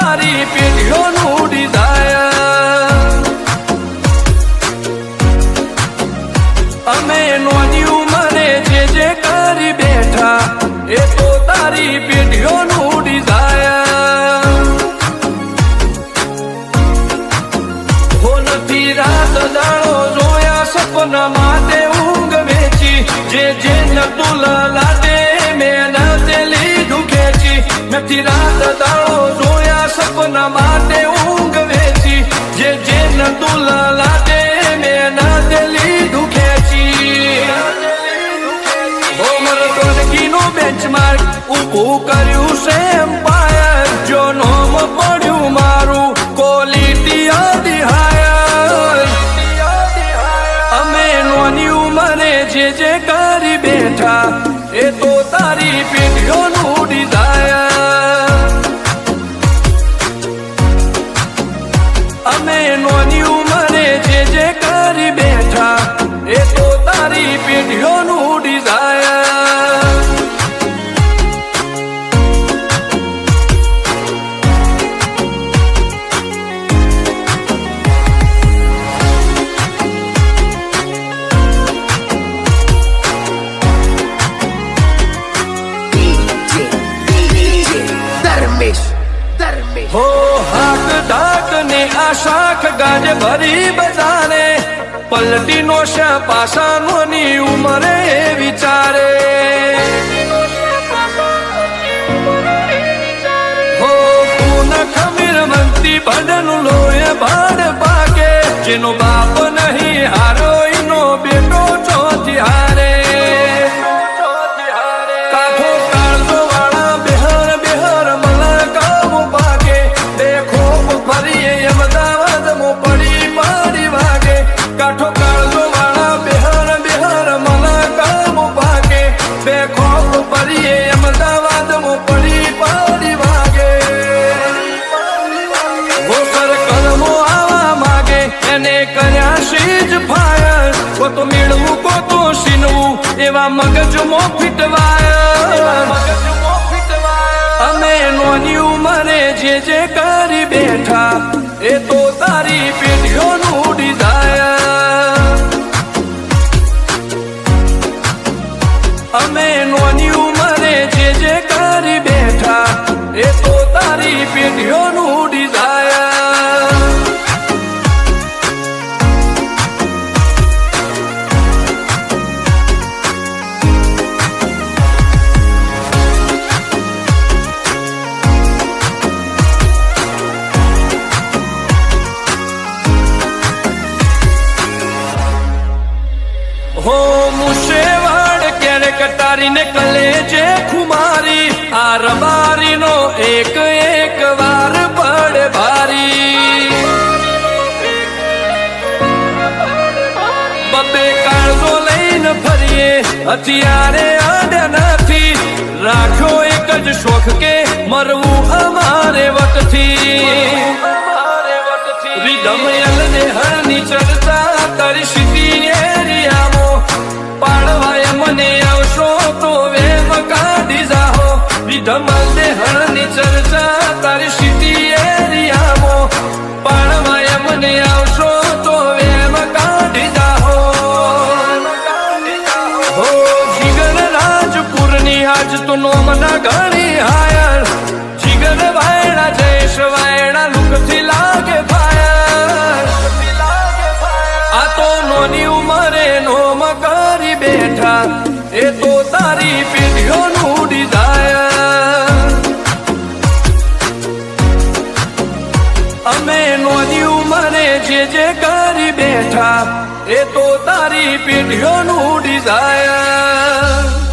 તારી પેઢીઓનું ડિઝાયર અમે નોની ઉંમરે જે કરી બેઠા એ તો તારી પેઢીઓનું ડિઝાયર હો નથી રાત દાડો જોયા સપના માટે ઊંઘ વેચી જે નતું લાડે મેં લીધું ખેંચી નથી રાત દાડો જોયા સપના માટે ઊંઘ વેચી જે નતું લાડે મેં લીધું ખેંચી હોમર તોડકીનું બેન્ચમાર્ક ઊભું કર્યું છે એમ્પાયર જો નોમ પડ્યું મારું ક્વોલિટી આદિ હાયર અમે નોની ઉંમરે જે કરી બેઠા એ તો તારી પેઢીઓનું ડિઝાયર અમે નોની ઉંમરે જે કરી બેઠા એ તો તારી પેઢીઓનું ડિઝાયર હો હાક ડાક ને આ શાખ ગાજ ભરી બજારે પલટી નો શા પાસાનો ની ઉમરે વિચારે હો પૂન ખમીર મંતી ભડનું લોહે ભાડ પાકે જેનો બાપ નહીં હારો એનો બેટો ચોથી હારે કાઠો કાળજો વાળા બેહર બેહર મલકાવો પાકે દેખો ફરીએ અમદાવાદ મો પડી પાડી વાગે કાઠો કાળજો વાળા બેહર બેહર મલકાવો પાકે દેખો ફરીએ અમદાવાદ મો પડી પાડી વાગે ગોસર કલમો આવા માગે એને કર્યા શીજ ફાયર કો તો મેળવું કો તો સીનવું એવા મગજમાં ફીટવાયર અમે નોની ઉંમરે જે કરી બેઠા એ તો તારી પેઢીઓનું ડિઝાયર અમે નોની ઉંમરે જે કરી બેઠા એ તો તારી પેઢીઓનું ડિઝાયર હો મુશેવાડ ક્યારે કટારીને કલેજે ખુમારી આ રબારીનો એક વાર પડે ભારી બબે કાળજો લઈને ફરીએ હથિયારે આડ્યા નથી રાખ્યો એક જ શોખ કે મરવું અમારે વટથી રીધમ ને હરની ચર્ચા કરી સીધી એરિયામાં પાડવાય મને આવશો તો વેમ કાઢી જાહો વિધમલ દેહણની ચર્ચા તારી સીધી એરિયામાં પાડવાય મને આવશો તો વેમ કાઢી જાહો હો જીગર રાજપુરની આજ તો નોમના ઘણી હાયર જીગર વાયડા જયેશ વાયડા લુકથી લાગે ફાયર આ તો નોની ઉંમરે નોમ કરી બેઠા એ તો તારી પેઢીઓનું ડિઝાયર અમે નોની ઉંમરે જે કરી બેઠા એ તો તારી પેઢીઓનું ડિઝાયર